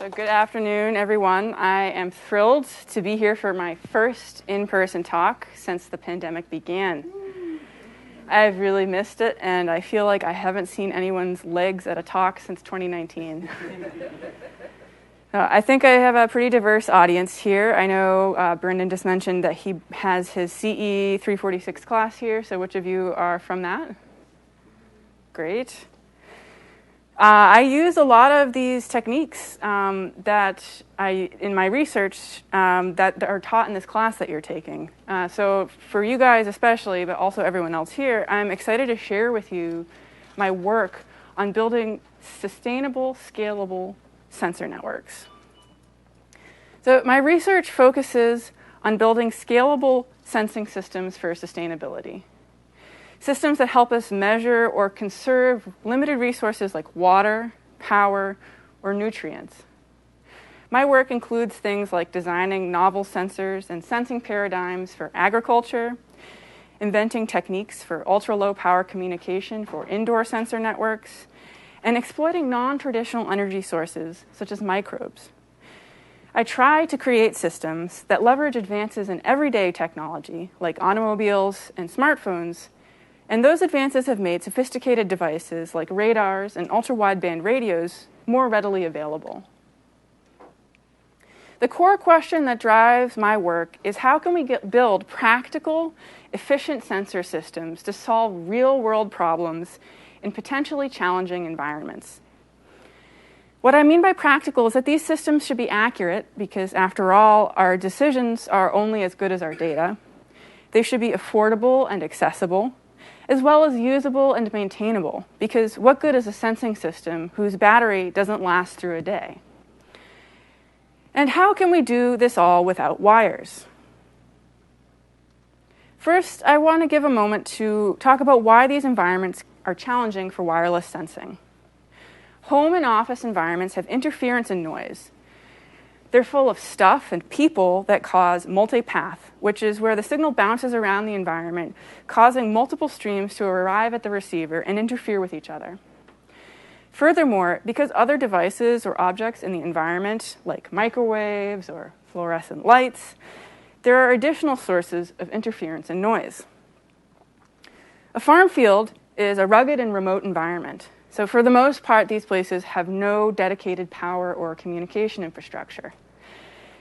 So good afternoon, everyone. I am thrilled to be here for my first in-person talk since the pandemic began. I've really missed it, and I feel like I haven't seen anyone's legs at a talk since 2019. I think I have a pretty diverse audience here. I know Brendan just mentioned that he has his CE 346 class here, so which of you are from that? Great. I use a lot of these techniques that in my research that are taught in this class that you're taking. So for you guys especially, but also everyone else here, I'm excited to share with you my work on building sustainable, scalable sensor networks. So my research focuses on building scalable sensing systems for sustainability. Systems that help us measure or conserve limited resources like water, power, or nutrients. My work includes things like designing novel sensors and sensing paradigms for agriculture, inventing techniques for ultra-low power communication for indoor sensor networks, and exploiting non-traditional energy sources such as microbes. I try to create systems that leverage advances in everyday technology like automobiles and smartphones. And those advances have made sophisticated devices like radars and ultra-wideband radios more readily available. The core question that drives my work is how can we build practical, efficient sensor systems to solve real-world problems in potentially challenging environments? What I mean by practical is that these systems should be accurate because, after all, our decisions are only as good as our data. They should be affordable and accessible, as well as usable and maintainable, because what good is a sensing system whose battery doesn't last through a day? And how can we do this all without wires? First, I want to give a moment to talk about why these environments are challenging for wireless sensing. Home and office environments have interference and noise. They're full of stuff and people that cause multipath, which is where the signal bounces around the environment, causing multiple streams to arrive at the receiver and interfere with each other. Furthermore, because other devices or objects in the environment, like microwaves or fluorescent lights, there are additional sources of interference and noise. A farm field is a rugged and remote environment. So for the most part, these places have no dedicated power or communication infrastructure.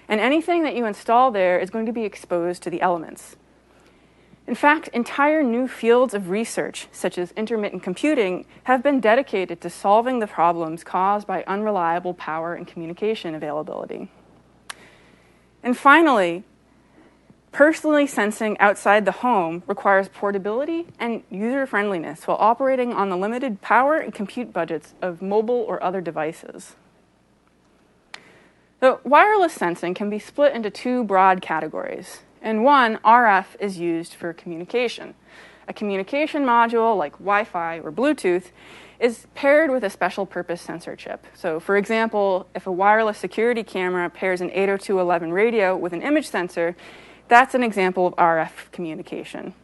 And anything that you install there is going to be exposed to the elements. In fact, entire new fields of research, such as intermittent computing, have been dedicated to solving the problems caused by unreliable power and communication availability. And finally, personally sensing outside the home requires portability and user-friendliness while operating on the limited power and compute budgets of mobile or other devices. So wireless sensing can be split into two broad categories. In one, RF is used for communication. A communication module like Wi-Fi or Bluetooth is paired with a special purpose sensor chip. So for example, if a wireless security camera pairs an 802.11 radio with an image sensor, that's an example of RF communication.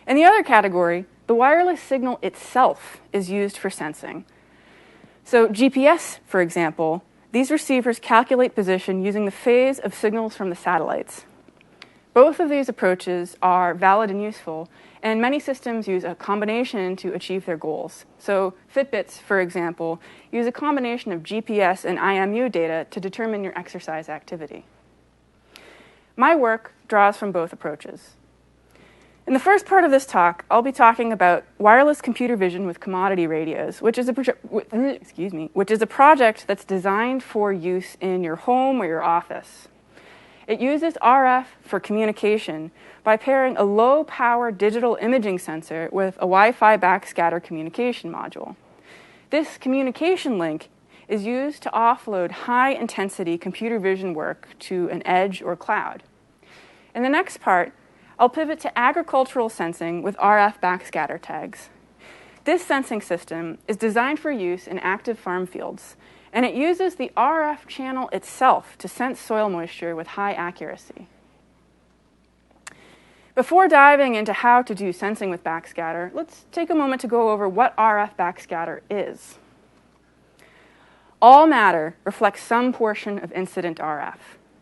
In the other category, the wireless signal itself is used for sensing. So GPS, for example, these receivers calculate position using the phase of signals from the satellites. Both of these approaches are valid and useful, and many systems use a combination to achieve their goals. So Fitbits, for example, use a combination of GPS and IMU data to determine your exercise activity. My work draws from both approaches. In the first part of this talk, I'll be talking about wireless computer vision with commodity radios, which is a project that's designed for use in your home or your office. It uses RF for communication by pairing a low-power digital imaging sensor with a Wi-Fi backscatter communication module. This communication link is used to offload high-intensity computer vision work to an edge or cloud. In the next part, I'll pivot to agricultural sensing with RF backscatter tags. This sensing system is designed for use in active farm fields, and it uses the RF channel itself to sense soil moisture with high accuracy. Before diving into how to do sensing with backscatter, let's take a moment to go over what RF backscatter is. All matter reflects some portion of incident RF.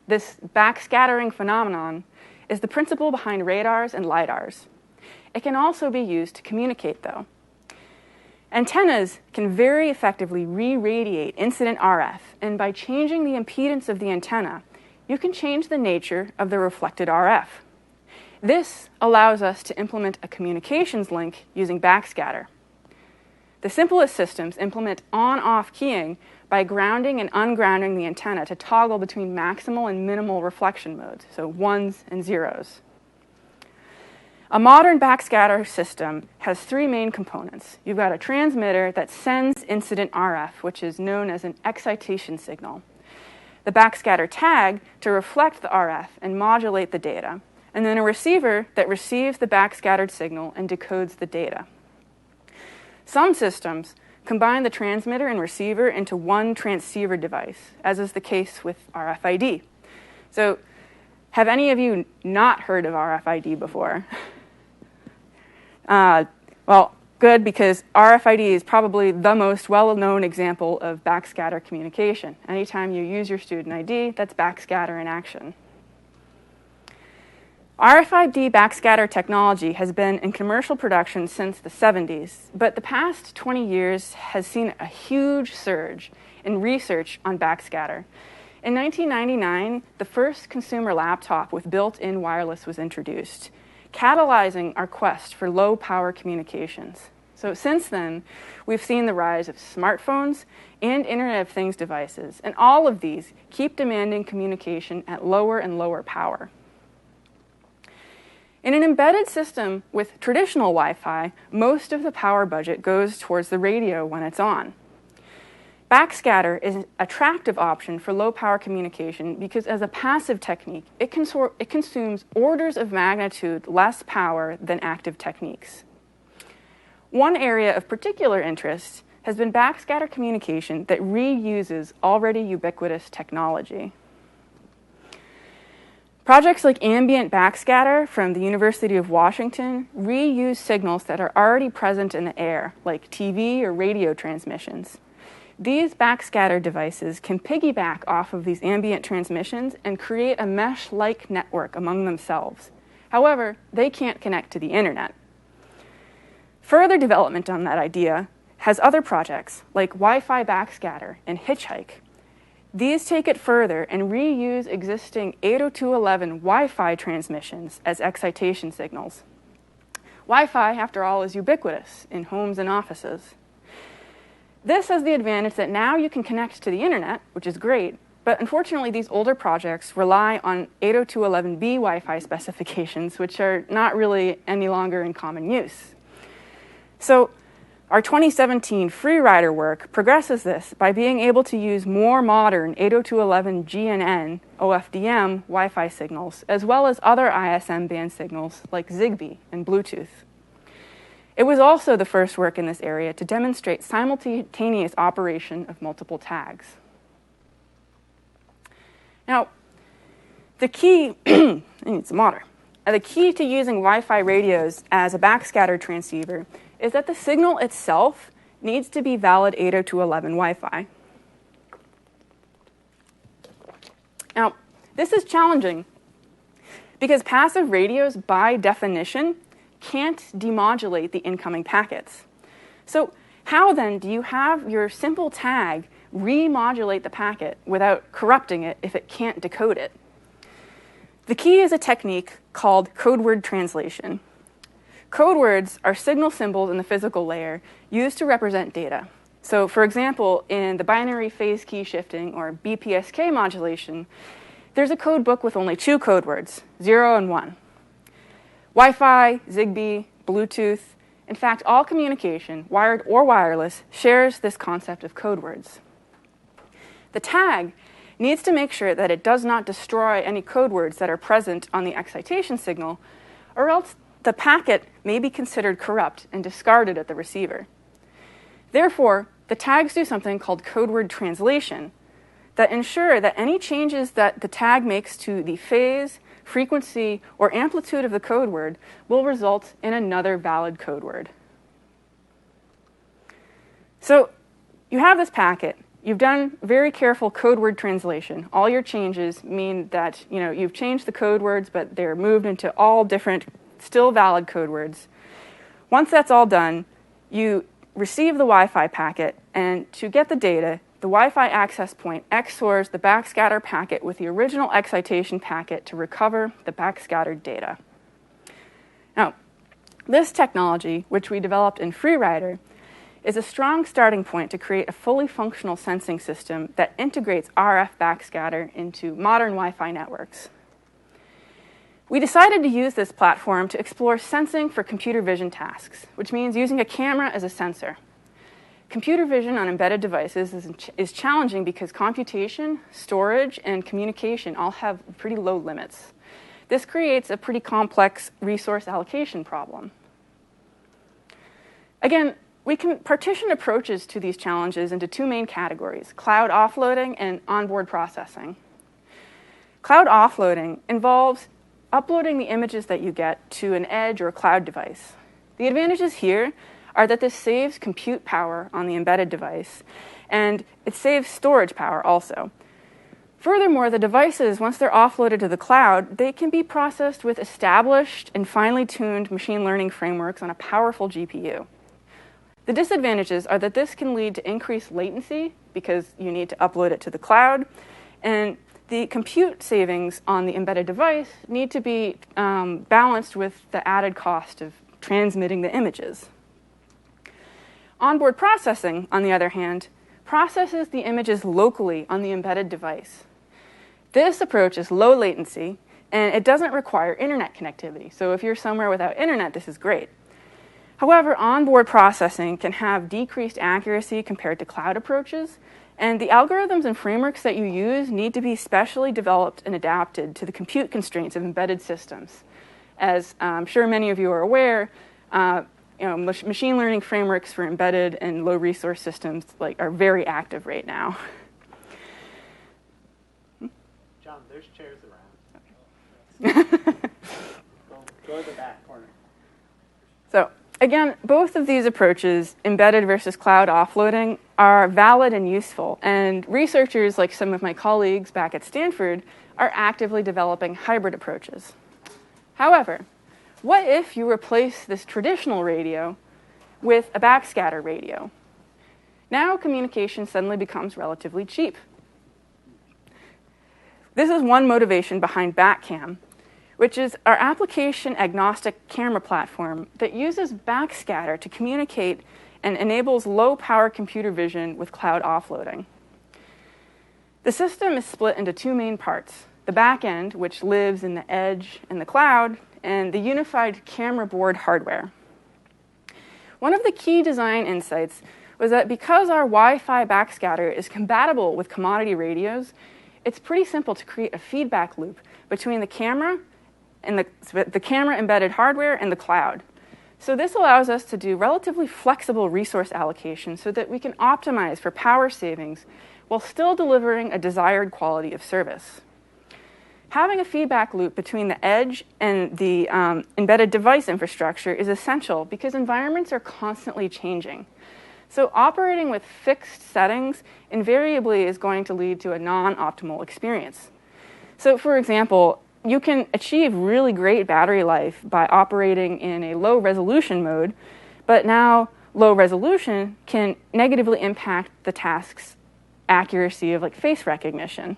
This backscattering phenomenon is the principle behind radars and lidars. It can also be used to communicate, though. Antennas can very effectively re-radiate incident RF, and by changing the impedance of the antenna, you can change the nature of the reflected RF. This allows us to implement a communications link using backscatter. The simplest systems implement on-off keying by grounding and ungrounding the antenna to toggle between maximal and minimal reflection modes, so ones and zeros. A modern backscatter system has three main components. You've got a transmitter that sends incident RF, which is known as an excitation signal. The backscatter tag to reflect the RF and modulate the data, and then a receiver that receives the backscattered signal and decodes the data. Some systems combine the transmitter and receiver into one transceiver device, as is the case with RFID. So, have any of you not heard of RFID before? Well, good, because RFID is probably the most well-known example of backscatter communication. Anytime you use your student ID, that's backscatter in action. RFID backscatter technology has been in commercial production since the 70s, but the past 20 years has seen a huge surge in research on backscatter. In 1999, the first consumer laptop with built-in wireless was introduced, catalyzing our quest for low-power communications. So since then, we've seen the rise of smartphones and Internet of Things devices, and all of these keep demanding communication at lower and lower power. In an embedded system with traditional Wi-Fi, most of the power budget goes towards the radio when it's on. Backscatter is an attractive option for low-power communication because as a passive technique, it consumes orders of magnitude less power than active techniques. One area of particular interest has been backscatter communication that reuses already ubiquitous technology. Projects like ambient backscatter from the University of Washington reuse signals that are already present in the air, like TV or radio transmissions. These backscatter devices can piggyback off of these ambient transmissions and create a mesh-like network among themselves. However, they can't connect to the internet. Further development on that idea has other projects like Wi-Fi backscatter and Hitchhike. These take it further and reuse existing 802.11 Wi-Fi transmissions as excitation signals. Wi-Fi, after all, is ubiquitous in homes and offices. This has the advantage that now you can connect to the internet, which is great, but unfortunately these older projects rely on 802.11b Wi-Fi specifications, which are not really any longer in common use. So our 2017 FreeRider work progresses this by being able to use more modern 802.11 GNN OFDM Wi-Fi signals, as well as other ISM band signals like Zigbee and Bluetooth. It was also the first work in this area to demonstrate simultaneous operation of multiple tags. Now, the key, I need some water. The key to using Wi-Fi radios as a backscatter transceiver is that the signal itself needs to be valid 802.11 Wi-Fi. Now, this is challenging because passive radios, by definition, can't demodulate the incoming packets. So how then do you have your simple tag remodulate the packet without corrupting it if it can't decode it? The key is a technique called code word translation. Code words are signal symbols in the physical layer used to represent data. So for example, in the binary phase key shifting or BPSK modulation, there's a code book with only two code words, 0 and 1. Wi-Fi, Zigbee, Bluetooth, in fact, all communication, wired or wireless, shares this concept of code words. The tag needs to make sure that it does not destroy any code words that are present on the excitation signal, or else the packet may be considered corrupt and discarded at the receiver. Therefore, the tags do something called code word translation that ensure that any changes that the tag makes to the phase, frequency, or amplitude of the code word will result in another valid code word. So you have this packet, you've done very careful code word translation. All your changes mean that you've changed the code words, but they're moved into all different, still valid code words. Once that's all done, you receive the Wi-Fi packet, and to get the data, the Wi-Fi access point XORs the backscatter packet with the original excitation packet to recover the backscattered data. Now, this technology, which we developed in FreeRider, is a strong starting point to create a fully functional sensing system that integrates RF backscatter into modern Wi-Fi networks. We decided to use this platform to explore sensing for computer vision tasks, which means using a camera as a sensor. Computer vision on embedded devices is challenging because computation, storage, and communication all have pretty low limits. This creates a pretty complex resource allocation problem. Again, we can partition approaches to these challenges into two main categories: cloud offloading and onboard processing. Cloud offloading involves uploading the images that you get to an edge or a cloud device. The advantages here are that this saves compute power on the embedded device, and it saves storage power also. Furthermore, the devices, once they're offloaded to the cloud, they can be processed with established and finely tuned machine learning frameworks on a powerful GPU. The disadvantages are that this can lead to increased latency because you need to upload it to the cloud, and the compute savings on the embedded device need to be balanced with the added cost of transmitting the images. Onboard processing, on the other hand, processes the images locally on the embedded device. This approach is low latency, and it doesn't require internet connectivity. So if you're somewhere without internet, this is great. However, onboard processing can have decreased accuracy compared to cloud approaches, and the algorithms and frameworks that you use need to be specially developed and adapted to the compute constraints of embedded systems. As I'm sure many of you are aware, machine learning frameworks for embedded and low resource systems are very active right now. John, there's chairs around. Go to the back corner. So again, both of these approaches, embedded versus cloud offloading, are valid and useful. And researchers, like some of my colleagues back at Stanford, are actively developing hybrid approaches. However, what if you replace this traditional radio with a backscatter radio? Now communication suddenly becomes relatively cheap. This is one motivation behind BackCam, which is our application agnostic camera platform that uses backscatter to communicate and enables low-power computer vision with cloud offloading. The system is split into two main parts: the back end, which lives in the edge and the cloud, and the unified camera board hardware. One of the key design insights was that because our Wi-Fi backscatter is compatible with commodity radios, it's pretty simple to create a feedback loop between the camera and the camera embedded hardware and the cloud. So this allows us to do relatively flexible resource allocation so that we can optimize for power savings while still delivering a desired quality of service. Having a feedback loop between the edge and the embedded device infrastructure is essential because environments are constantly changing. So operating with fixed settings invariably is going to lead to a non-optimal experience. So for example, you can achieve really great battery life by operating in a low resolution mode, but now low resolution can negatively impact the task's accuracy of face recognition.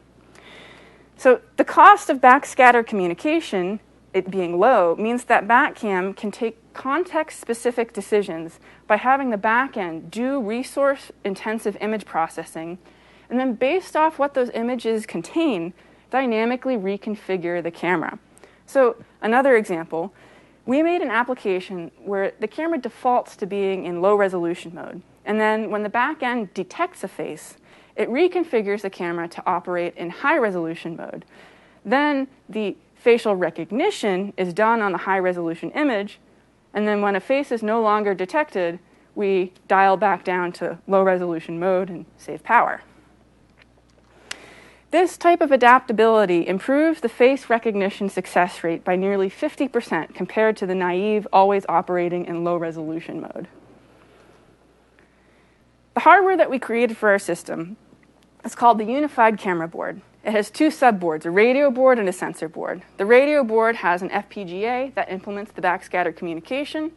So the cost of backscatter communication, it being low, means that BackCam can take context-specific decisions by having the back end do resource-intensive image processing, and then based off what those images contain, dynamically reconfigure the camera. So another example, we made an application where the camera defaults to being in low resolution mode. And then when the back end detects a face, it reconfigures the camera to operate in high resolution mode. Then the facial recognition is done on the high resolution image. And then when a face is no longer detected, we dial back down to low resolution mode and save power. This type of adaptability improves the face recognition success rate by nearly 50% compared to the naive always operating in low resolution mode. The hardware that we created for our system It's called the unified camera board. It has two subboards, a radio board and a sensor board. The radio board has an FPGA that implements the backscatter communication,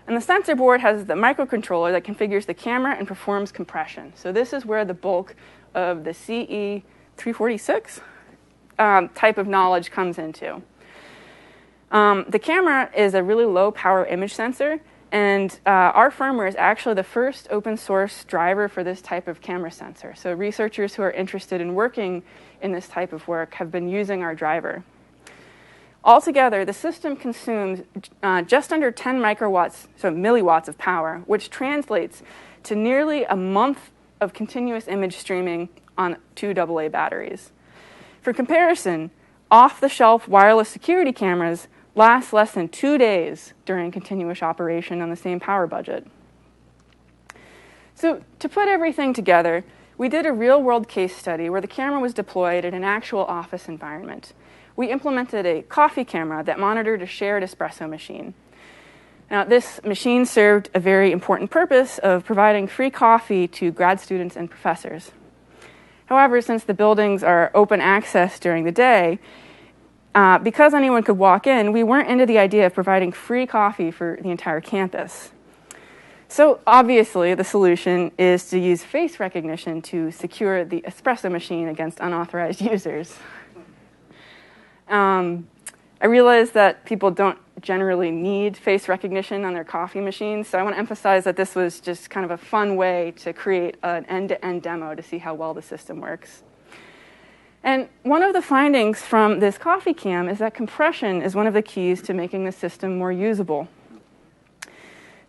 and the sensor board has the microcontroller that configures the camera and performs compression. So this is where the bulk of the CE 346 type of knowledge comes into. The camera is a really low power image sensor, and our firmware is actually the first open source driver for this type of camera sensor. So researchers who are interested in working in this type of work have been using our driver. Altogether, the system consumes just under 10 microwatts, so milliwatts of power, which translates to nearly a month of continuous image streaming on 2 AA batteries. For comparison, off-the-shelf wireless security cameras last less than 2 days during continuous operation on the same power budget. So to put everything together, we did a real-world case study where the camera was deployed in an actual office environment. We implemented a coffee camera that monitored a shared espresso machine. Now, this machine served a very important purpose of providing free coffee to grad students and professors. However, since the buildings are open access during the day, because anyone could walk in, we weren't into the idea of providing free coffee for the entire campus. So obviously, the solution is to use face recognition to secure the espresso machine against unauthorized users. I realize that people don't generally need face recognition on their coffee machines, so I want to emphasize that this was just kind of a fun way to create an end-to-end demo to see how well the system works. And one of the findings from this coffee cam is that compression is one of the keys to making the system more usable.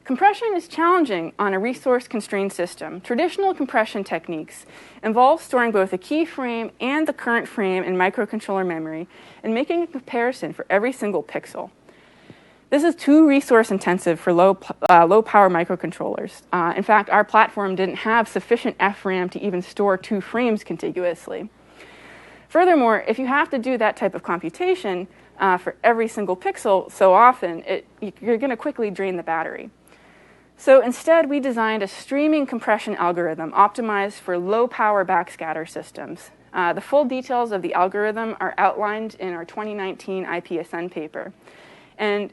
Compression is challenging on a resource-constrained system. Traditional compression techniques involve storing both a key frame and the current frame in microcontroller memory and making a comparison for every single pixel. This is too resource-intensive for low-power microcontrollers. In fact, our platform didn't have sufficient FRAM to even store 2 frames contiguously. Furthermore, if you have to do that type of computation for every single pixel so often, you're going to quickly drain the battery. So instead, we designed a streaming compression algorithm optimized for low-power backscatter systems. The full details of the algorithm are outlined in our 2019 IPSN paper. And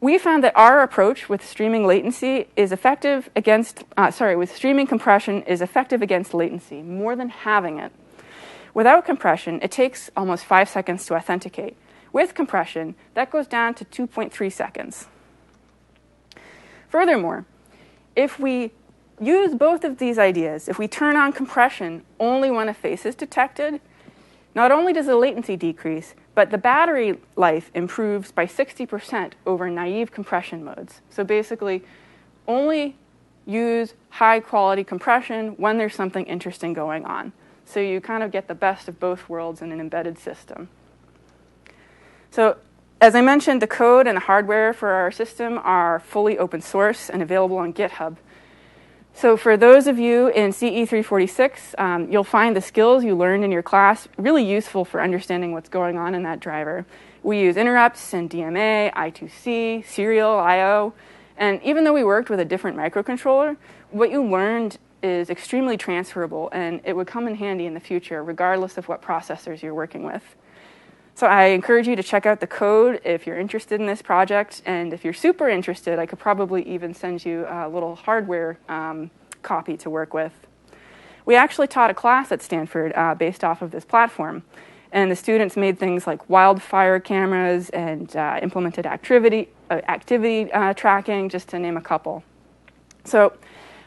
we found that our approach with streaming latency is effective against, with streaming compression is effective against latency, more than halving it. Without compression, it takes almost 5 seconds to authenticate. With compression, that goes down to 2.3 seconds. Furthermore, if we use both of these ideas, if we turn on compression only when a face is detected, not only does the latency decrease, but the battery life improves by 60% over naive compression modes. So basically, only use high-quality compression when there's something interesting going on. So you kind of get the best of both worlds in an embedded system. So as I mentioned, the code and the hardware for our system are fully open source and available on GitHub. So for those of you in CE 346, you'll find the skills you learned in your class really useful for understanding what's going on in that driver. We use interrupts and DMA, I2C, serial, I/O, and even though we worked with a different microcontroller, what you learned is extremely transferable, and it would come in handy in the future, regardless of what processors you're working with. So I encourage you to check out the code if you're interested in this project, and if you're super interested, I could probably even send you a little hardware copy to work with. We actually taught a class at Stanford based off of this platform, and the students made things like wildfire cameras and implemented activity tracking, just to name a couple. So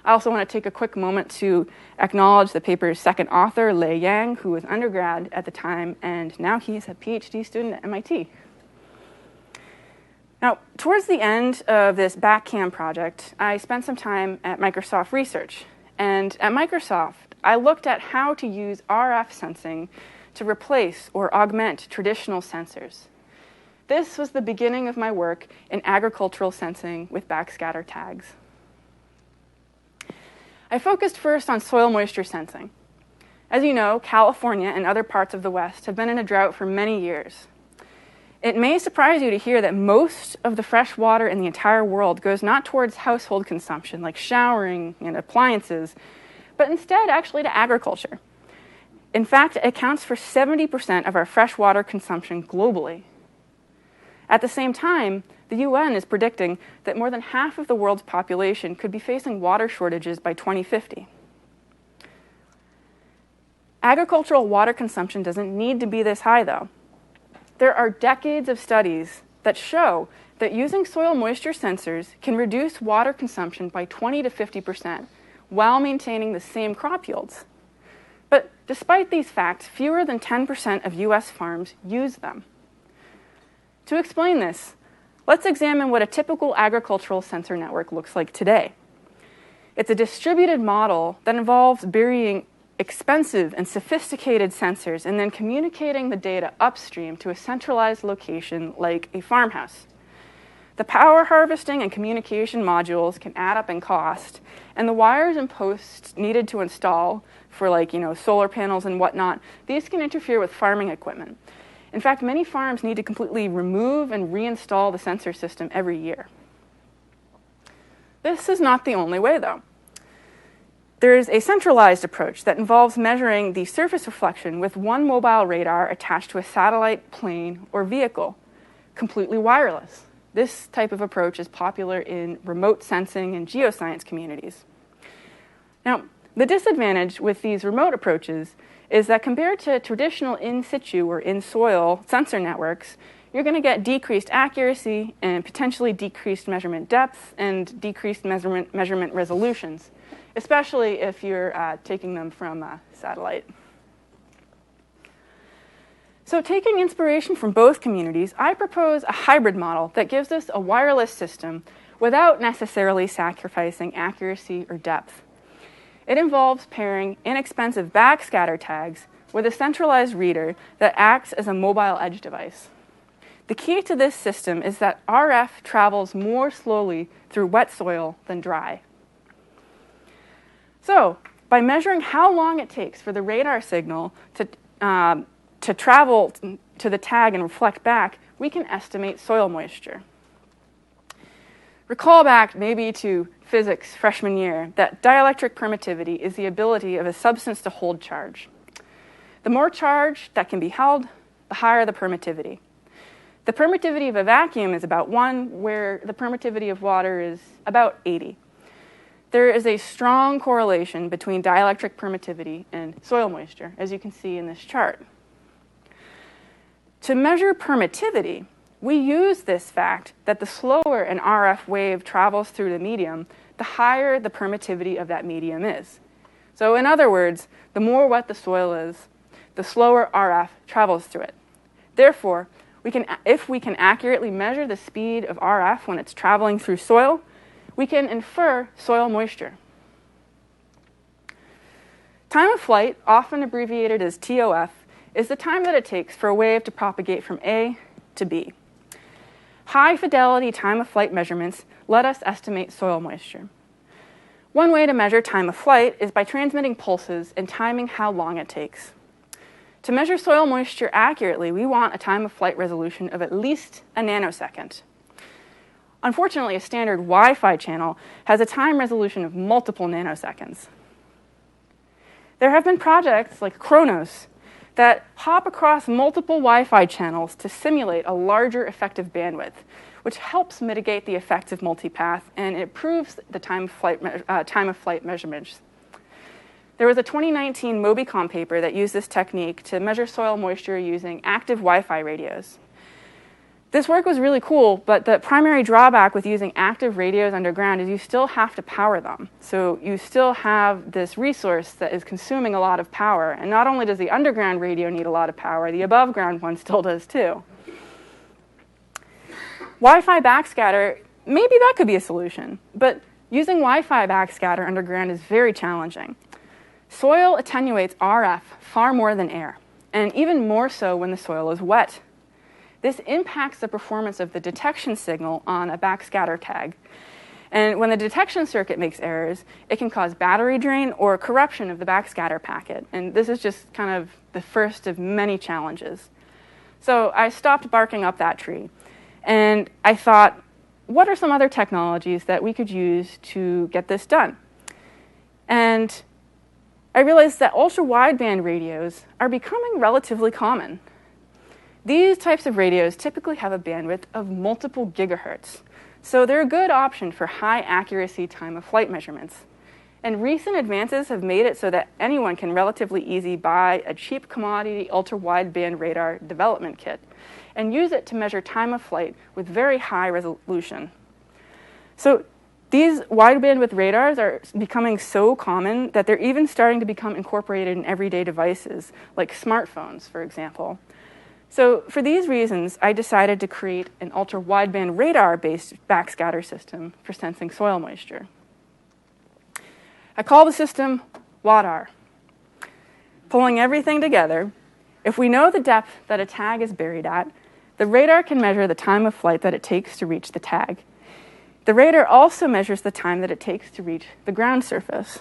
I also want to take a quick moment to acknowledge the paper's second author, Lei Yang, who was undergrad at the time, and now he's a PhD student at MIT. Now, towards the end of this BackCam project, I spent some time at Microsoft Research. And at Microsoft, I looked at how to use RF sensing to replace or augment traditional sensors. This was the beginning of my work in agricultural sensing with backscatter tags. I focused first on soil moisture sensing. As you know, California and other parts of the West have been in a drought for many years. It may surprise you to hear that most of the fresh water in the entire world goes not towards household consumption, like showering and appliances, but instead actually to agriculture. In fact, it accounts for 70% of our freshwater consumption globally. At the same time, the UN is predicting that more than half of the world's population could be facing water shortages by 2050. Agricultural water consumption doesn't need to be this high, though. There are decades of studies that show that using soil moisture sensors can reduce water consumption by 20 to 50% while maintaining the same crop yields. But despite these facts, fewer than 10% of US farms use them. To explain this, let's examine what a typical agricultural sensor network looks like today. It's a distributed model that involves burying expensive and sophisticated sensors and then communicating the data upstream to a centralized location like a farmhouse. The power harvesting and communication modules can add up in cost, and the wires and posts needed to install for solar panels and whatnot, these can interfere with farming equipment. In fact, many farms need to completely remove and reinstall the sensor system every year. This is not the only way, though. There is a centralized approach that involves measuring the surface reflection with one mobile radar attached to a satellite, plane, or vehicle, completely wireless. This type of approach is popular in remote sensing and geoscience communities. Now, the disadvantage with these remote approaches is that compared to traditional in situ or in soil sensor networks, you're going to get decreased accuracy and potentially decreased measurement depth and decreased measurement resolutions, especially if you're taking them from a satellite. So taking inspiration from both communities, I propose a hybrid model that gives us a wireless system without necessarily sacrificing accuracy or depth. It involves pairing inexpensive backscatter tags with a centralized reader that acts as a mobile edge device. The key to this system is that RF travels more slowly through wet soil than dry. So, by measuring how long it takes for the radar signal to travel to the tag and reflect back, we can estimate soil moisture. Recall back maybe to physics freshman year that dielectric permittivity is the ability of a substance to hold charge. The more charge that can be held, the higher the permittivity. The permittivity of a vacuum is about 1, where the permittivity of water is about 80. There is a strong correlation between dielectric permittivity and soil moisture, as you can see in this chart. To measure permittivity, we use this fact that the slower an RF wave travels through the medium, the higher the permittivity of that medium is. So in other words, the more wet the soil is, the slower RF travels through it. Therefore, if we can accurately measure the speed of RF when it's traveling through soil, we can infer soil moisture. Time of flight, often abbreviated as TOF, is the time that it takes for a wave to propagate from A to B. High-fidelity time-of-flight measurements let us estimate soil moisture. One way to measure time of flight is by transmitting pulses and timing how long it takes. To measure soil moisture accurately, we want a time-of-flight resolution of at least a nanosecond. Unfortunately, a standard Wi-Fi channel has a time resolution of multiple nanoseconds. There have been projects like Chronos that hop across multiple Wi-Fi channels to simulate a larger effective bandwidth, which helps mitigate the effects of multipath and improves the time of flight measurements. There was a 2019 Mobicom paper that used this technique to measure soil moisture using active Wi-Fi radios. This work was really cool, but the primary drawback with using active radios underground is you still have to power them. So you still have this resource that is consuming a lot of power. And not only does the underground radio need a lot of power, the above ground one still does too. Wi-Fi backscatter, maybe that could be a solution. But using Wi-Fi backscatter underground is very challenging. Soil attenuates RF far more than air, and even more so when the soil is wet. This impacts the performance of the detection signal on a backscatter tag. And when the detection circuit makes errors, it can cause battery drain or corruption of the backscatter packet. And this is just kind of the first of many challenges. So I stopped barking up that tree. And I thought, what are some other technologies that we could use to get this done? And I realized that ultra-wideband radios are becoming relatively common. These types of radios typically have a bandwidth of multiple gigahertz, so they're a good option for high accuracy time of flight measurements. And recent advances have made it so that anyone can relatively easily buy a cheap commodity ultra-wideband radar development kit and use it to measure time of flight with very high resolution. So these wide bandwidth radars are becoming so common that they're even starting to become incorporated in everyday devices, like smartphones, for example. So for these reasons, I decided to create an ultra-wideband radar-based backscatter system for sensing soil moisture. I call the system WADAR. Pulling everything together, if we know the depth that a tag is buried at, the radar can measure the time of flight that it takes to reach the tag. The radar also measures the time that it takes to reach the ground surface.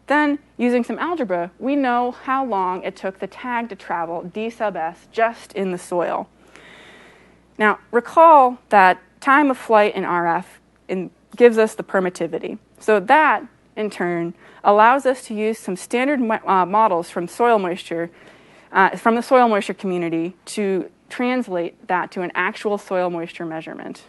Then, using some algebra, we know how long it took the tag to travel d sub s just in the soil. Now, recall that time of flight in RF gives us the permittivity. So that, in turn, allows us to use some standard models from soil moisture, from the soil moisture community to translate that to an actual soil moisture measurement.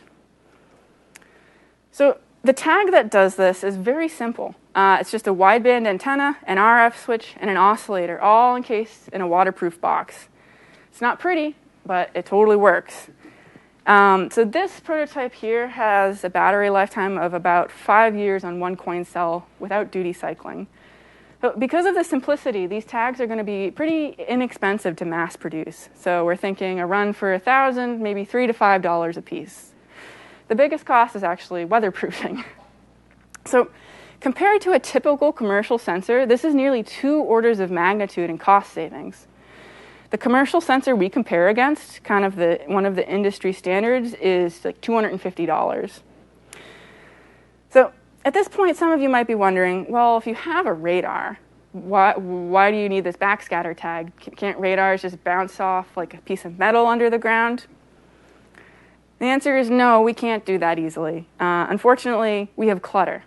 So the tag that does this is very simple. It's just a wideband antenna, an RF switch, and an oscillator, all encased in a waterproof box. It's not pretty, but it totally works. So this prototype here has a battery lifetime of about 5 years on one coin cell without duty cycling. But because of the simplicity, these tags are going to be pretty inexpensive to mass produce. So we're thinking a run for $1,000, maybe $3 to $5 a piece. The biggest cost is actually weatherproofing. So compared to a typical commercial sensor, this is nearly 2 orders of magnitude in cost savings. The commercial sensor we compare against, kind of one of the industry standards, is like $250. So at this point, some of you might be wondering, well, if you have a radar, why do you need this backscatter tag? Can't radars just bounce off like a piece of metal under the ground? The answer is no, we can't do that easily. Unfortunately, we have clutter.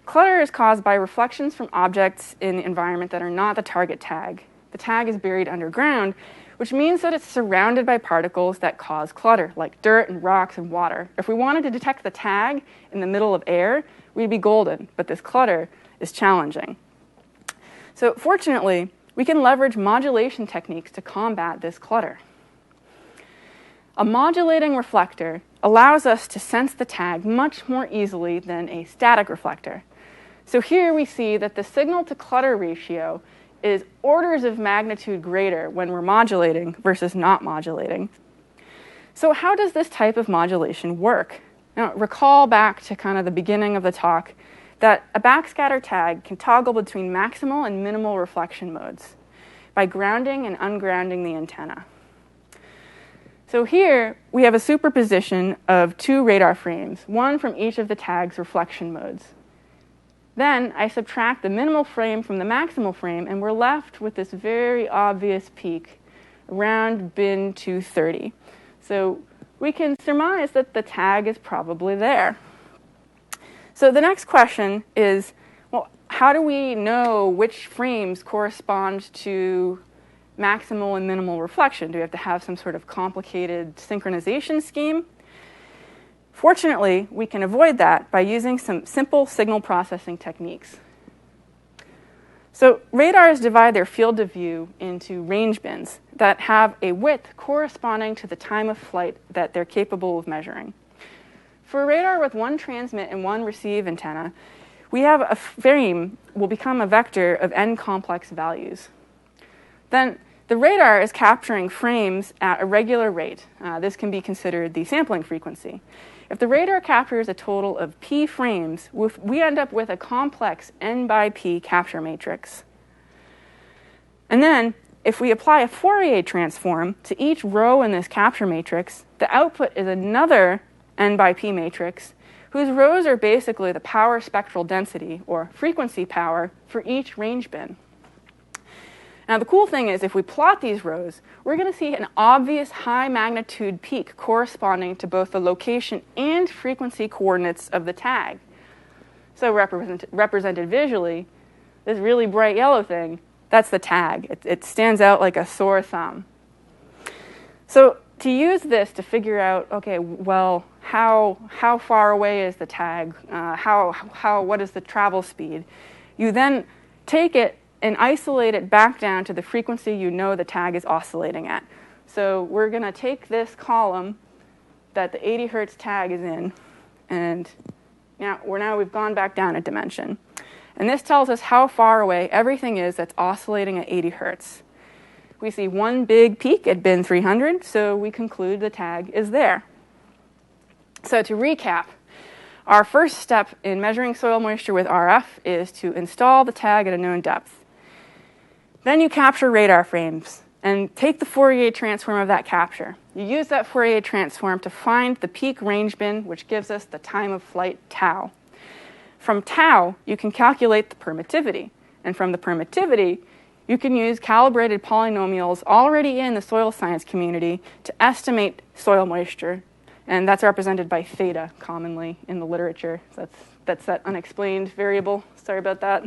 Clutter is caused by reflections from objects in the environment that are not the target tag. The tag is buried underground, which means that it's surrounded by particles that cause clutter, like dirt and rocks and water. If we wanted to detect the tag in the middle of air, we'd be golden, but this clutter is challenging. So fortunately, we can leverage modulation techniques to combat this clutter. A modulating reflector allows us to sense the tag much more easily than a static reflector. So here we see that the signal to clutter ratio is orders of magnitude greater when we're modulating versus not modulating. So how does this type of modulation work? Now, recall back to kind of the beginning of the talk that a backscatter tag can toggle between maximal and minimal reflection modes by grounding and ungrounding the antenna. So here, we have a superposition of 2 radar frames, one from each of the tag's reflection modes. Then I subtract the minimal frame from the maximal frame, and we're left with this very obvious peak around bin 230. So we can surmise that the tag is probably there. So the next question is, well, how do we know which frames correspond to maximal and minimal reflection? Do we have to have some sort of complicated synchronization scheme? Fortunately, we can avoid that by using some simple signal processing techniques. So radars divide their field of view into range bins that have a width corresponding to the time of flight that they're capable of measuring. For a radar with one transmit and one receive antenna, we have a frame will become a vector of n complex values. Then the radar is capturing frames at a regular rate. This can be considered the sampling frequency. If the radar captures a total of p frames, we end up with a complex n by p capture matrix. And then, if we apply a Fourier transform to each row in this capture matrix, the output is another n by p matrix, whose rows are basically the power spectral density, or frequency power, for each range bin. Now, the cool thing is, if we plot these rows, we're going to see an obvious high magnitude peak corresponding to both the location and frequency coordinates of the tag. So represented visually, this really bright yellow thing, that's the tag. It stands out like a sore thumb. So to use this to figure out, okay, well, how far away is the tag? What is the travel speed? You then take it and isolate it back down to the frequency you know the tag is oscillating at. So we're going to take this column that the 80 hertz tag is in, and now we've gone back down a dimension. And this tells us how far away everything is that's oscillating at 80 hertz. We see one big peak at bin 300, so we conclude the tag is there. So to recap, our first step in measuring soil moisture with RF is to install the tag at a known depth. Then you capture radar frames and take the Fourier transform of that capture. You use that Fourier transform to find the peak range bin, which gives us the time of flight tau. From tau, you can calculate the permittivity. And from the permittivity, you can use calibrated polynomials already in the soil science community to estimate soil moisture. And that's represented by theta commonly in the literature. That's that unexplained variable. Sorry about that.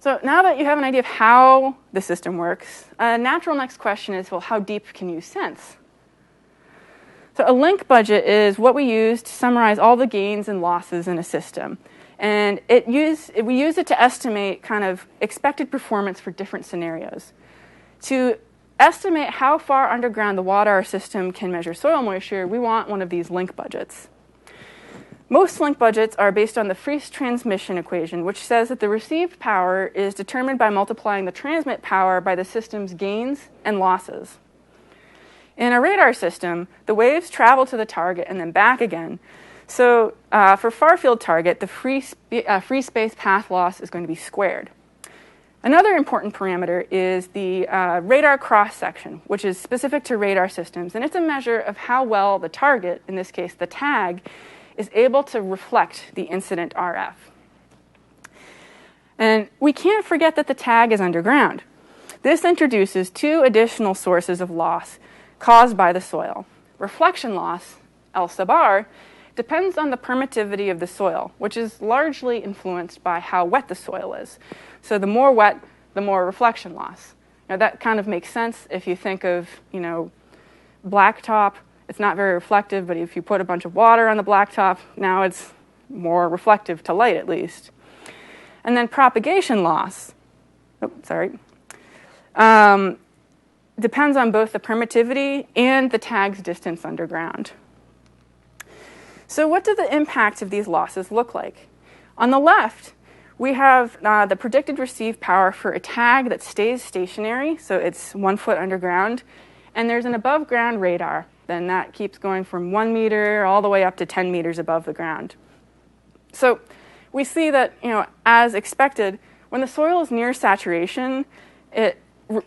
So now that you have an idea of how the system works, a natural next question is, well, how deep can you sense? So a link budget is what we use to summarize all the gains and losses in a system. And we use it to estimate kind of expected performance for different scenarios. To estimate how far underground the water system can measure soil moisture, we want one of these link budgets. Most link budgets are based on the Friis transmission equation, which says that the received power is determined by multiplying the transmit power by the system's gains and losses. In a radar system, the waves travel to the target and then back again. So for far-field target, the free space path loss is going to be squared. Another important parameter is the radar cross-section, which is specific to radar systems. And it's a measure of how well the target, in this case the tag, is able to reflect the incident RF. And we can't forget that the tag is underground. This introduces two additional sources of loss caused by the soil. Reflection loss, L sub r, depends on the permittivity of the soil, which is largely influenced by how wet the soil is. So the more wet, the more reflection loss. Now that kind of makes sense if you think of, blacktop. It's not very reflective, but if you put a bunch of water on the blacktop, now it's more reflective to light at least. And then propagation loss, depends on both the permittivity and the tag's distance underground. So what do the impacts of these losses look like? On the left, we have the predicted received power for a tag that stays stationary, so it's 1 foot underground, and there's an above ground radar. Then that keeps going from 1 meter all the way up to 10 meters above the ground. So we see that, as expected, when the soil is near saturation, it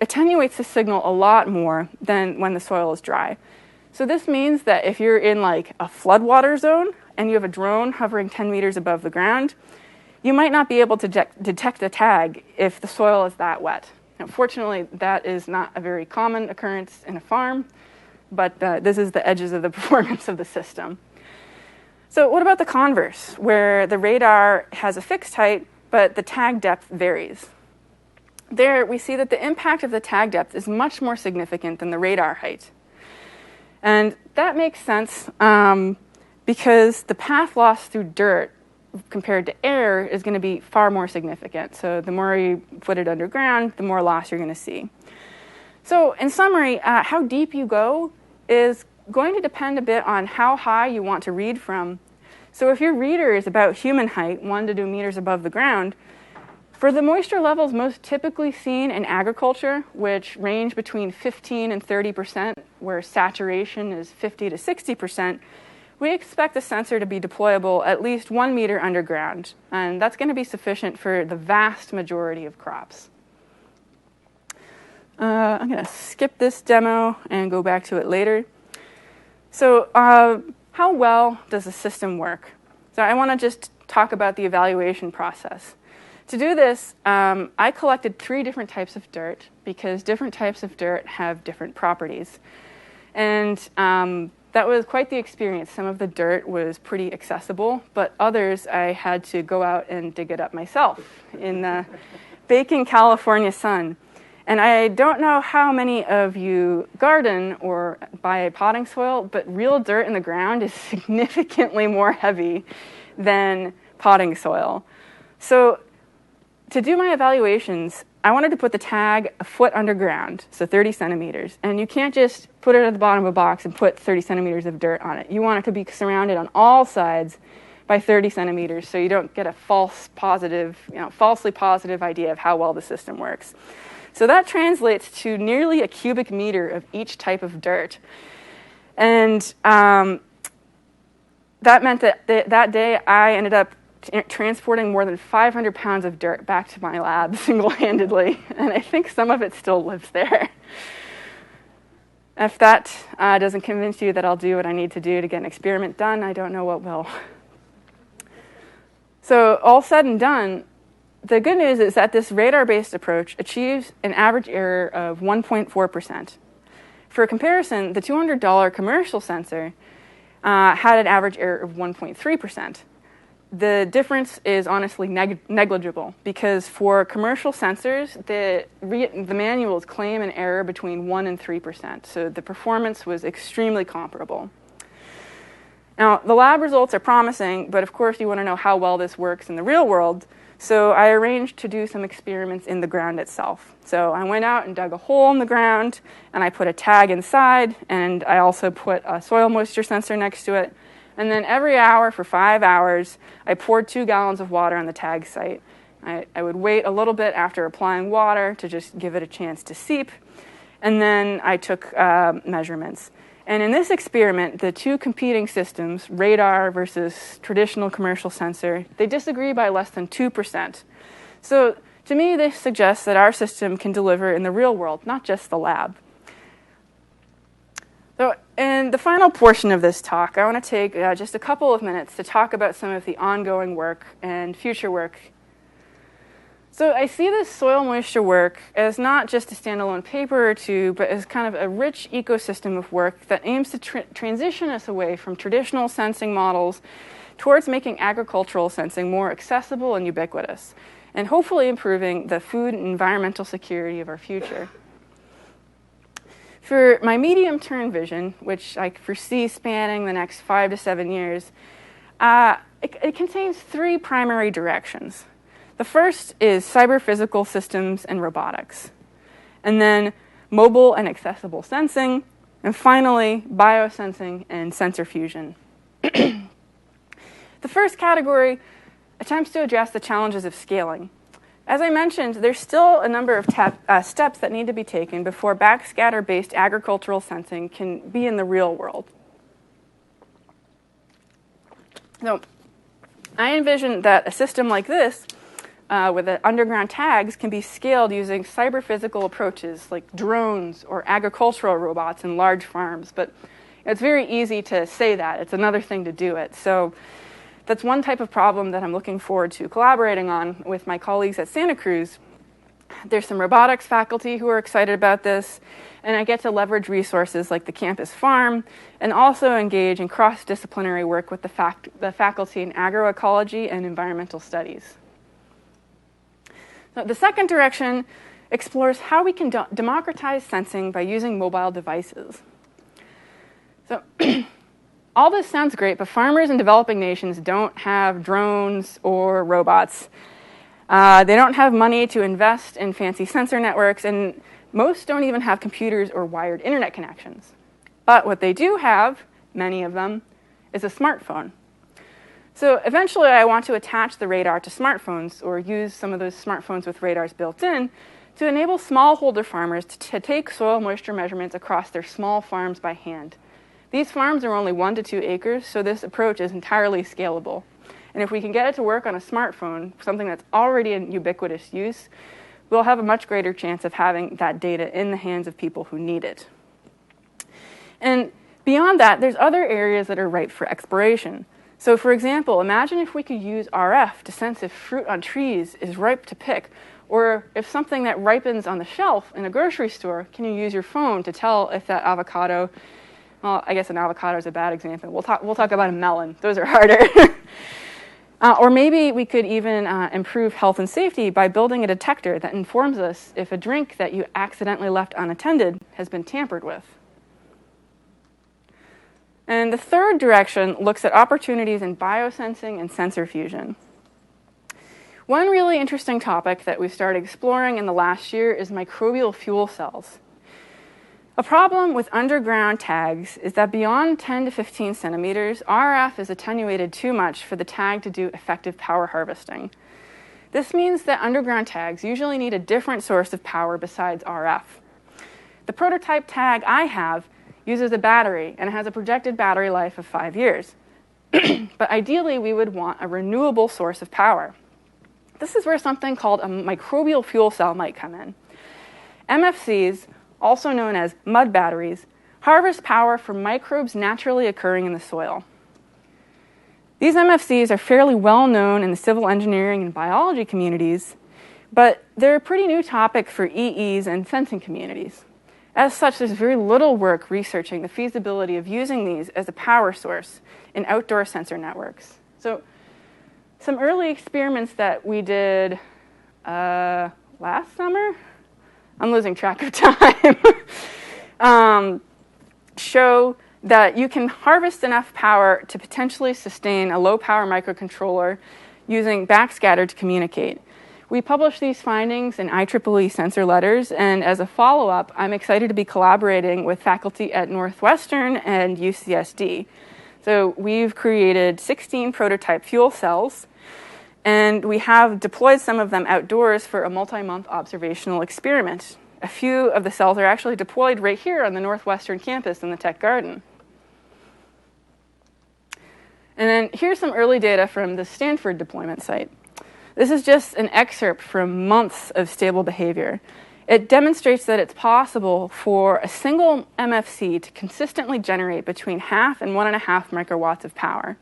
attenuates the signal a lot more than when the soil is dry. So this means that if you're in like a floodwater zone and you have a drone hovering 10 meters above the ground, you might not be able to detect a tag if the soil is that wet. Now, fortunately, that is not a very common occurrence in a farm, but this is the edges of the performance of the system. So what about the converse, where the radar has a fixed height, but the tag depth varies? There, we see that the impact of the tag depth is much more significant than the radar height. And that makes sense because the path loss through dirt compared to air is going to be far more significant. So the more you put it underground, the more loss you're going to see. So in summary, how deep you go is going to depend a bit on how high you want to read from. So if your reader is about human height, 1 to 2 meters above the ground, for the moisture levels most typically seen in agriculture, which range between 15 and 30%, where saturation is 50 to 60%, we expect the sensor to be deployable at least 1 meter underground, and that's going to be sufficient for the vast majority of crops. I'm going to skip this demo and go back to it later. So how well does the system work? So I want to just talk about the evaluation process. To do this, I collected 3 different types of dirt because different types of dirt have different properties. And that was quite the experience. Some of the dirt was pretty accessible, but others I had to go out and dig it up myself in the baking California sun. And I don't know how many of you garden or buy potting soil, but real dirt in the ground is significantly more heavy than potting soil. So to do my evaluations, I wanted to put the tag a foot underground, so 30 centimeters. And you can't just put it at the bottom of a box and put 30 centimeters of dirt on it. You want it to be surrounded on all sides by 30 centimeters so you don't get a falsely positive idea of how well the system works. So that translates to nearly a cubic meter of each type of dirt. And that meant that that day I ended up transporting more than 500 pounds of dirt back to my lab single-handedly, and I think some of it still lives there. If that doesn't convince you that I'll do what I need to do to get an experiment done, I don't know what will. So all said and done, the good news is that this radar-based approach achieves an average error of 1.4%. For comparison, the $200 commercial sensor had an average error of 1.3%. The difference is honestly negligible because for commercial sensors, the manuals claim an error between 1 and 3%, so the performance was extremely comparable. Now, the lab results are promising, but of course you want to know how well this works in the real world, so I arranged to do some experiments in the ground itself. So I went out and dug a hole in the ground, and I put a tag inside, and I also put a soil moisture sensor next to it. And then every hour for 5 hours, I poured 2 gallons of water on the tag site. I would wait a little bit after applying water to just give it a chance to seep. And then I took measurements. And in this experiment, the two competing systems, radar versus traditional commercial sensor, they disagree by less than 2%. So to me, this suggests that our system can deliver in the real world, not just the lab. So in the final portion of this talk, I want to take just a couple of minutes to talk about some of the ongoing work and future work. So I see this soil moisture work as not just a standalone paper or two, but as kind of a rich ecosystem of work that aims to transition us away from traditional sensing models towards making agricultural sensing more accessible and ubiquitous, and hopefully improving the food and environmental security of our future. For my medium-term vision, which I foresee spanning the next 5 to 7 years, it contains 3 primary directions. The first is cyber-physical systems and robotics, and then mobile and accessible sensing, and finally, biosensing and sensor fusion. The first category attempts to address the challenges of scaling. As I mentioned, there's still a number of steps that need to be taken before backscatter-based agricultural sensing can be in the real world. So I envision that a system like this, with the underground tags, can be scaled using cyber-physical approaches like drones or agricultural robots in large farms. But it's very easy to say that. It's another thing to do it. So that's one type of problem that I'm looking forward to collaborating on with my colleagues at Santa Cruz. There's some robotics faculty who are excited about this, and I get to leverage resources like the campus farm and also engage in cross-disciplinary work with the faculty in agroecology and environmental studies. So the second direction explores how we can democratize sensing by using mobile devices. So all this sounds great, but farmers in developing nations don't have drones or robots. They don't have money to invest in fancy sensor networks, and most don't even have computers or wired internet connections. But what they do have, many of them, is a smartphone. So eventually I want to attach the radar to smartphones or use some of those smartphones with radars built in to enable smallholder farmers to take soil moisture measurements across their small farms by hand. These farms are only 1 to 2 acres, so this approach is entirely scalable. And if we can get it to work on a smartphone, something that's already in ubiquitous use, we'll have a much greater chance of having that data in the hands of people who need it. And beyond that, there's other areas that are ripe for exploration. So for example, imagine if we could use RF to sense if fruit on trees is ripe to pick, or if something that ripens on the shelf in a grocery store, can you use your phone to tell if that avocado Well, I guess an avocado is a bad example. We'll talk about a melon. Those are harder. Or maybe we could even improve health and safety by building a detector that informs us if a drink that you accidentally left unattended has been tampered with. And the third direction looks at opportunities in biosensing and sensor fusion. One really interesting topic that we've started exploring in the last year is microbial fuel cells. A problem with underground tags is that beyond 10 to 15 centimeters, RF is attenuated too much for the tag to do effective power harvesting. This means that underground tags usually need a different source of power besides RF. The prototype tag I have uses a battery and has a projected battery life of 5 years. But ideally, we would want a renewable source of power. This is where something called a microbial fuel cell might come in. MFCs, also known as mud batteries, harvest power from microbes naturally occurring in the soil. These MFCs are fairly well known in the civil engineering and biology communities, but they're a pretty new topic for EEs and sensing communities. As such, there's very little work researching the feasibility of using these as a power source in outdoor sensor networks. So, some early experiments that we did last summer, I'm losing track of time, show that you can harvest enough power to potentially sustain a low-power microcontroller using backscatter to communicate. We published these findings in IEEE Sensor Letters, and as a follow-up, I'm excited to be collaborating with faculty at Northwestern and UCSD. So we've created 16 prototype fuel cells, and we have deployed some of them outdoors for a multi-month observational experiment. A few of the cells are actually deployed right here on the Northwestern campus in the Tech Garden. And then here's some early data from the Stanford deployment site. This is just an excerpt from months of stable behavior. It demonstrates that it's possible for a single MFC to consistently generate between 0.5 and 1.5 microwatts of power.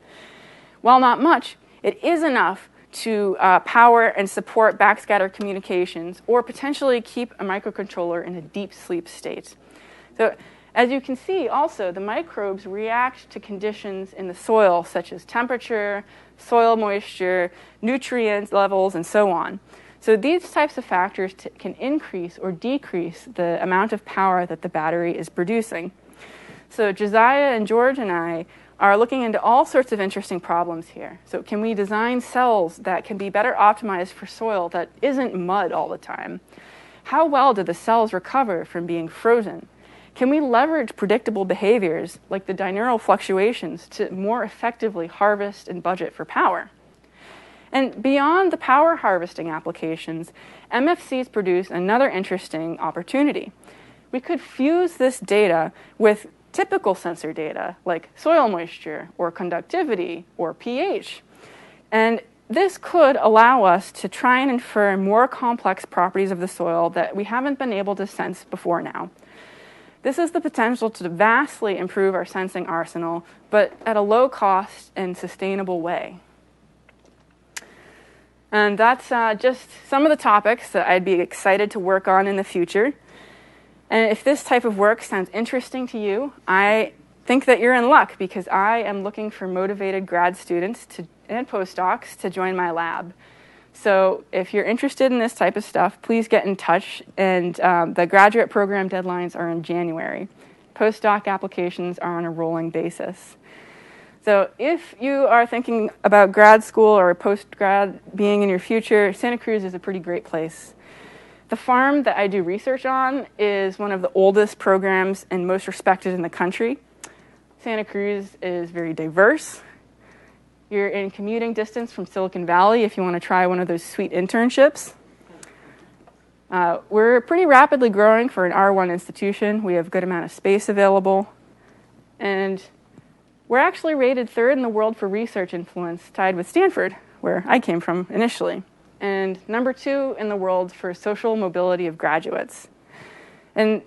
While not much, it is enough to power and support backscatter communications or potentially keep a microcontroller in a deep sleep state. So as you can see also, the microbes react to conditions in the soil such as temperature, soil moisture, nutrient levels, and so on. So these types of factors can increase or decrease the amount of power that the battery is producing. So Josiah and George and I are looking into all sorts of interesting problems here. So can we design cells that can be better optimized for soil that isn't mud all the time? How well do the cells recover from being frozen? Can we leverage predictable behaviors like the dineural fluctuations to more effectively harvest and budget for power? And beyond the power harvesting applications, MFCs produce another interesting opportunity. We could fuse this data with typical sensor data like soil moisture or conductivity or pH. And this could allow us to try and infer more complex properties of the soil that we haven't been able to sense before now. This has the potential to vastly improve our sensing arsenal, but at a low cost and sustainable way. And that's just some of the topics that I'd be excited to work on in the future. And if this type of work sounds interesting to you, I think that you're in luck because I am looking for motivated grad students and postdocs to join my lab. So if you're interested in this type of stuff, please get in touch. And the graduate program deadlines are in January. Postdoc applications are on a rolling basis. So if you are thinking about grad school or post-grad being in your future, Santa Cruz is a pretty great place. The farm that I do research on is one of the oldest programs and most respected in the country. Santa Cruz is very diverse. You're in commuting distance from Silicon Valley if you want to try one of those sweet internships. We're pretty rapidly growing for an R1 institution. We have a good amount of space available. And we're actually rated 3rd in the world for research influence, tied with Stanford, where I came from initially. And number 2 in the world for social mobility of graduates. And,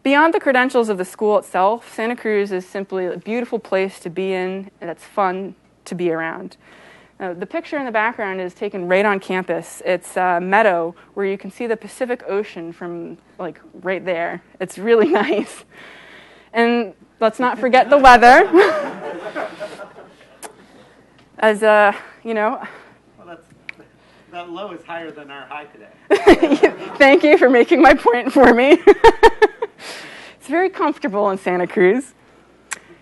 beyond the credentials of the school itself, Santa Cruz is simply a beautiful place to be in, and it's fun to be around. The picture in the background is taken right on campus. It's a meadow where you can see the Pacific Ocean from, right there. It's really nice. And let's not forget the weather. As, you know. Well, that low is higher than our high today. Thank you for making my point for me. It's very comfortable in Santa Cruz.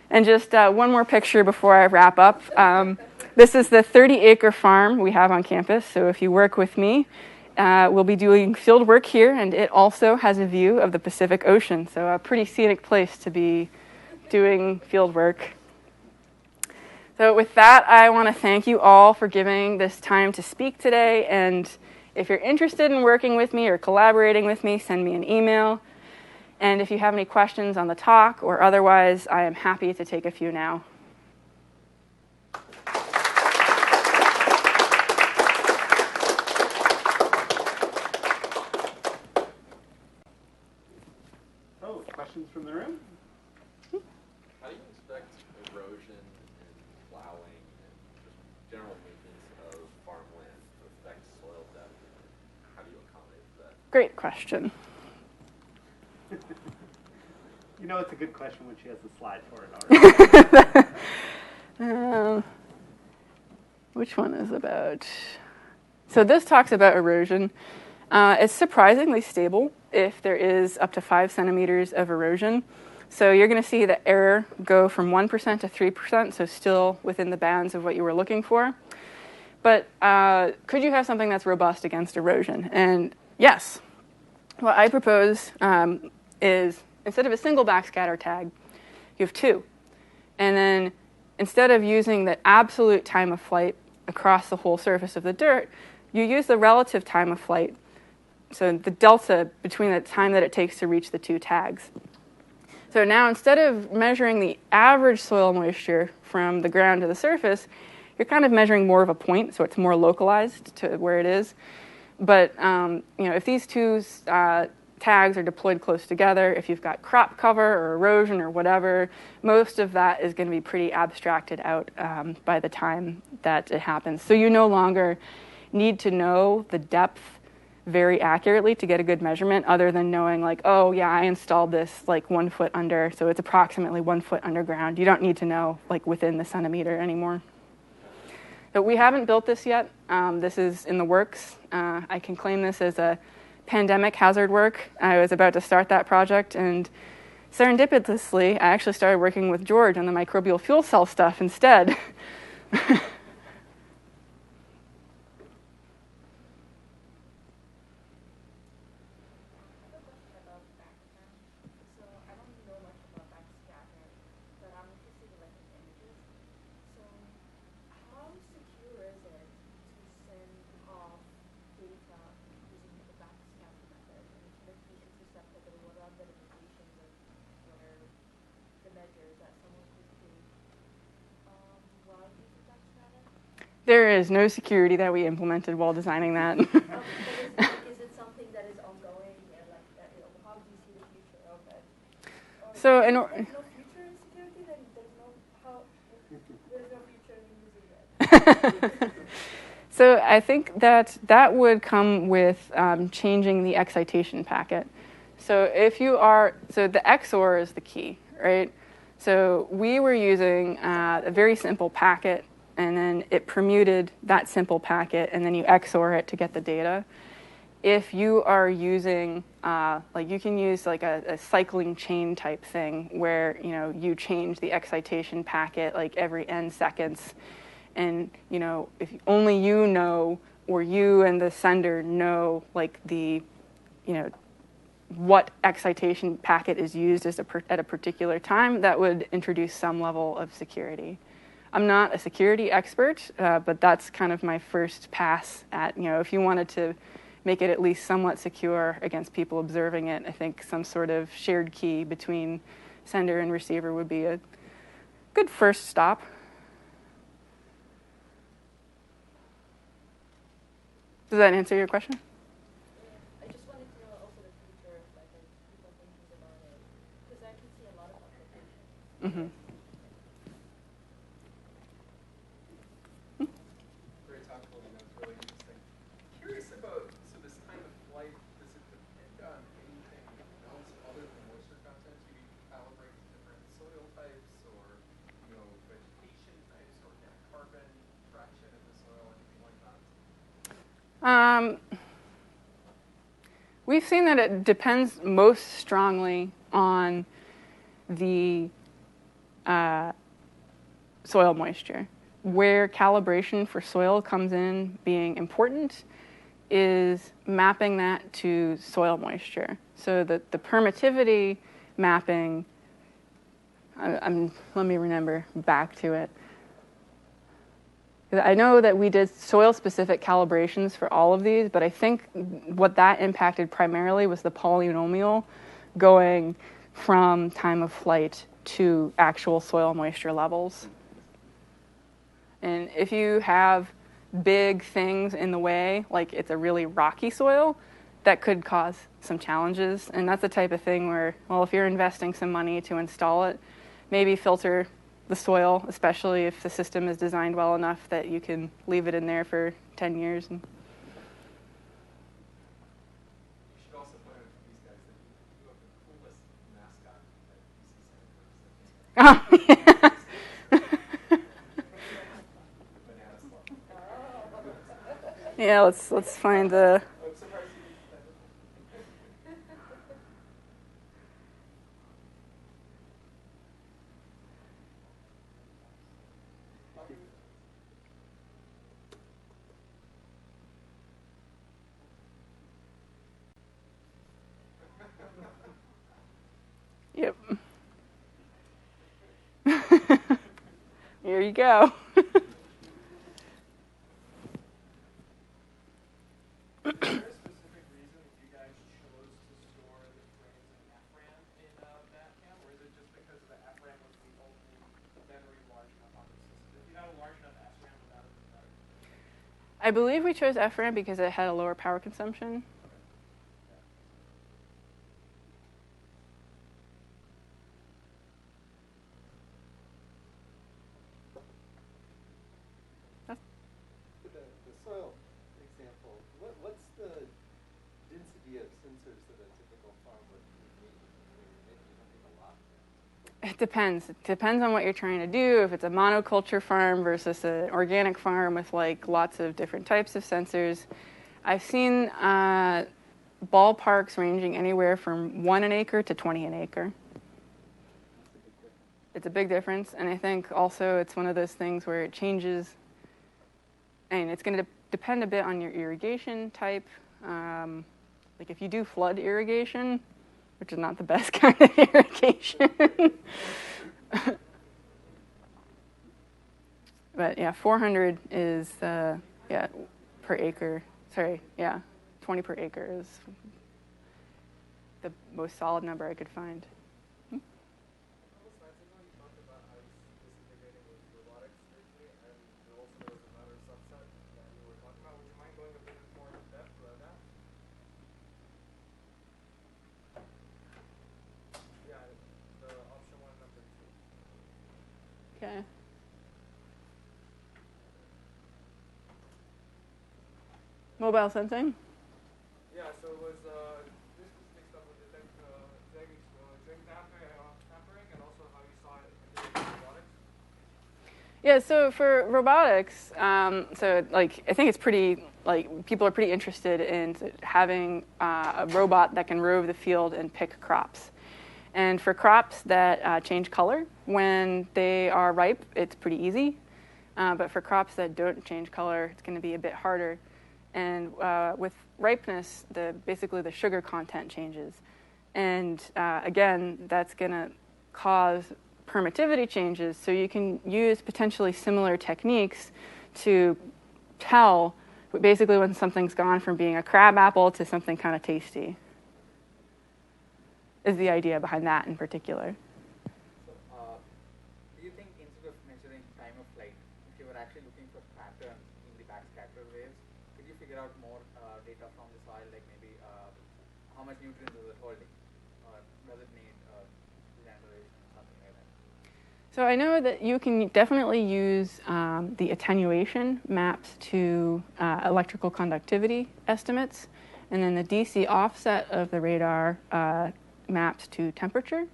And just one more picture before I wrap up. This is the 30-acre farm we have on campus. So if you work with me, we'll be doing field work here, and it also has a view of the Pacific Ocean. So a pretty scenic place to be doing field work. So with that, I want to thank you all for giving this time to speak today. And if you're interested in working with me or collaborating with me, send me an email. And if you have any questions on the talk or otherwise, I am happy to take a few now. Oh, questions from the room? How do you expect erosion and plowing and just general maintenance of farmland to affect soil depth? How do you accommodate for that? Great question. You know it's a good question when she has a slide for it already. Which one is about? So this talks about erosion. It's surprisingly stable if there is up to 5 centimeters of erosion. So you're going to see the error go from 1% to 3%, so still within the bounds of what you were looking for. But could you have something that's robust against erosion? And yes. What I propose is instead of a single backscatter tag, you have 2. And then instead of using the absolute time of flight across the whole surface of the dirt, you use the relative time of flight, so the delta between the time that it takes to reach the 2 tags. So now instead of measuring the average soil moisture from the ground to the surface, you're kind of measuring more of a point, so it's more localized to where it is. But if these 2 tags are deployed close together, if you've got crop cover or erosion or whatever, most of that is going to be pretty abstracted out by the time that it happens. So you no longer need to know the depth very accurately to get a good measurement, other than knowing like, oh yeah, I installed this like 1 foot under, so it's approximately 1 foot underground. You don't need to know like within the centimeter anymore. So we haven't built this yet. This is in the works. I can claim this as a pandemic hazard work. I was about to start that project, and serendipitously, I actually started working with George on the microbial fuel cell stuff instead. There is no security that we implemented while designing that. Is it something that is ongoing? How do you see the future of it? So, there's no future in security, then there's no future in using it. So I think that would come with changing the excitation packet. So the XOR is the key, right? So we were using a very simple packet, and then it permuted that simple packet, and then you XOR it to get the data. If you are using, you can use like a cycling chain type thing where, you change the excitation packet like every n seconds. And, if only you know, or you and the sender know, like what excitation packet is used at a particular time, that would introduce some level of security. I'm not a security expert, but that's kind of my first pass at, if you wanted to make it at least somewhat secure against people observing it, I think some sort of shared key between sender and receiver would be a good first stop. Does that answer your question? I just wanted to know also the future, people thinking about it, because I can see a lot of applications. Mm-hmm. Great talk, Colleen. That was really interesting. Curious about, so this time of flight, does it depend on anything else other than moisture content? Do you need to calibrate different soil We've seen that it depends most strongly on the soil moisture. Where calibration for soil comes in being important is mapping that to soil moisture. So that the permittivity mapping, let me remember back to it. I know that we did soil-specific calibrations for all of these, but I think what that impacted primarily was the polynomial going from time of flight to actual soil moisture levels. And if you have big things in the way, like it's a really rocky soil, that could cause some challenges. And that's the type of thing where, well, if you're investing some money to install it, maybe filter the soil, especially if the system is designed well enough that you can leave it in there for 10 years. And You should also point out to these guys that you have the coolest mascot at Banana Slug. yeah, let's find the. I'm surprised you didn't. Yep. Here you go. Is there a specific reason that you guys chose to store the frames in FRAM in bbcam, or is it just because of the FRAM was the only memory large enough on the system? If you had a large enough SRAM, would that have been better? I believe we chose FRAM because it had a lower power consumption. The soil example, what's the density of sensors that a typical farm would need? Maybe you don't need a lot. It depends. It depends on what you're trying to do. If it's a monoculture farm versus an organic farm with like lots of different types of sensors. I've seen ballparks ranging anywhere from 1 an acre to 20 an acre. It's a big difference, and I think also it's one of those things where it changes. And it's going to depend a bit on your irrigation type. Like if you do flood irrigation, which is not the best kind of irrigation. But yeah, 400 is, per acre. Sorry, 20 per acre is the most solid number I could find. Okay. Mobile sensing? Yeah, so it was, this was mixed up with the tampering and also how you saw it in robotics. Yeah, so for robotics, I think it's pretty, people are pretty interested in having a robot that can rove the field and pick crops. And for crops that change color when they are ripe, it's pretty easy. But for crops that don't change color, it's going to be a bit harder. And with ripeness, basically the sugar content changes. And again, that's going to cause permittivity changes. So you can use potentially similar techniques to tell basically when something's gone from being a crab apple to something kind of tasty. Is the idea behind that in particular. So, do you think instead of measuring time of flight, if you were actually looking for pattern in the backscatter waves, could you figure out more data from the soil, like maybe how much nutrients is it holding, or does it need regeneration, something like that? So I know that you can definitely use the attenuation maps to electrical conductivity estimates, and then the DC offset of the radar maps to temperature.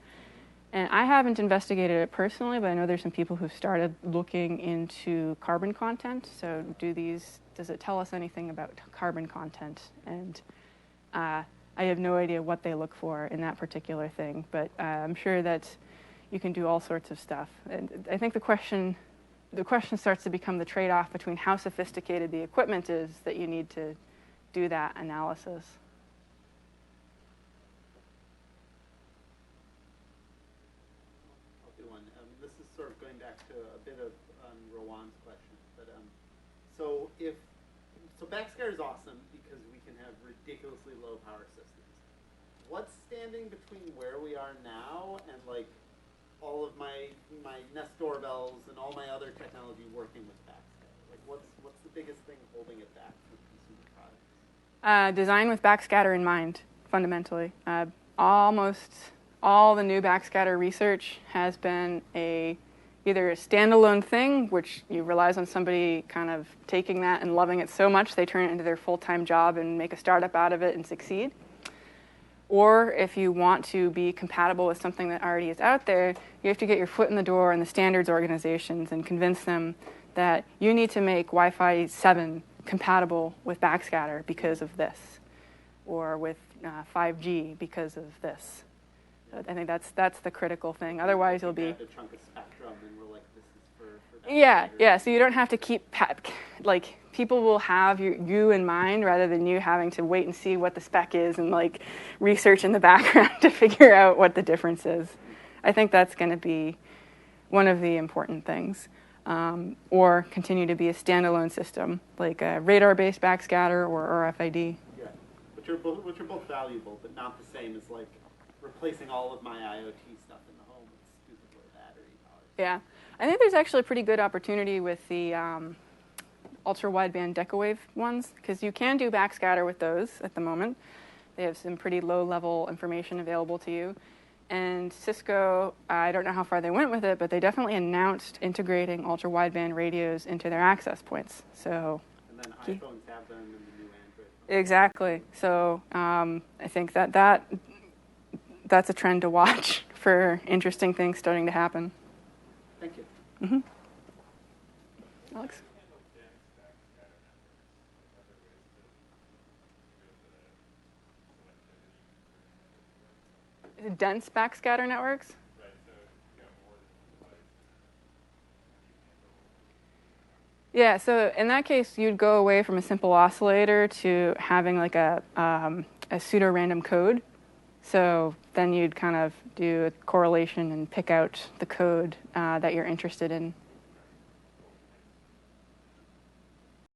And I haven't investigated it personally, but I know there's some people who've started looking into carbon content. So does it tell us anything about carbon content? And I have no idea what they look for in that particular thing, but I'm sure that you can do all sorts of stuff. And I think the question starts to become the trade-off between how sophisticated the equipment is that you need to do that analysis. I'll do one. This is sort of going back to a bit of Rowan's question, but so backscatter is awesome because we can have ridiculously low power systems. What's standing between where we are now and like all of my Nest doorbells and all my other technology working with backscatter? Like what's the biggest thing holding it back for consumer products? Design with backscatter in mind, fundamentally. Almost all the new backscatter research has been either a standalone thing, which relies on somebody kind of taking that and loving it so much they turn it into their full-time job and make a startup out of it and succeed. Or if you want to be compatible with something that already is out there, you have to get your foot in the door in the standards organizations and convince them that you need to make Wi-Fi 7 compatible with backscatter because of this, or with 5G because of this. I think that's the critical thing. Otherwise, you'll be. A chunk of spectrum, and we're like, this is for Yeah. So you don't have to keep like people will have you in mind rather than you having to wait and see what the spec is and like research in the background to figure out what the difference is. I think that's going to be one of the important things. Or continue to be a standalone system like a radar-based backscatter or RFID. Yeah, which are both valuable, but not the same as like replacing all of my IoT stuff in the home with stupid low battery power. Yeah, I think there's actually a pretty good opportunity with the ultra-wideband decawave ones, because you can do backscatter with those at the moment. They have some pretty low-level information available to you. And Cisco, I don't know how far they went with it, but they definitely announced integrating ultra-wideband radios into their access points. So, and then iPhones have them and the new Android. Exactly. So I think that's a trend to watch for interesting things starting to happen. Thank you. Mm-hmm. Alex? Dense backscatter networks? Yeah, so in that case, you'd go away from a simple oscillator to having like a pseudo-random code. So then you'd kind of do a correlation and pick out the code that you're interested in.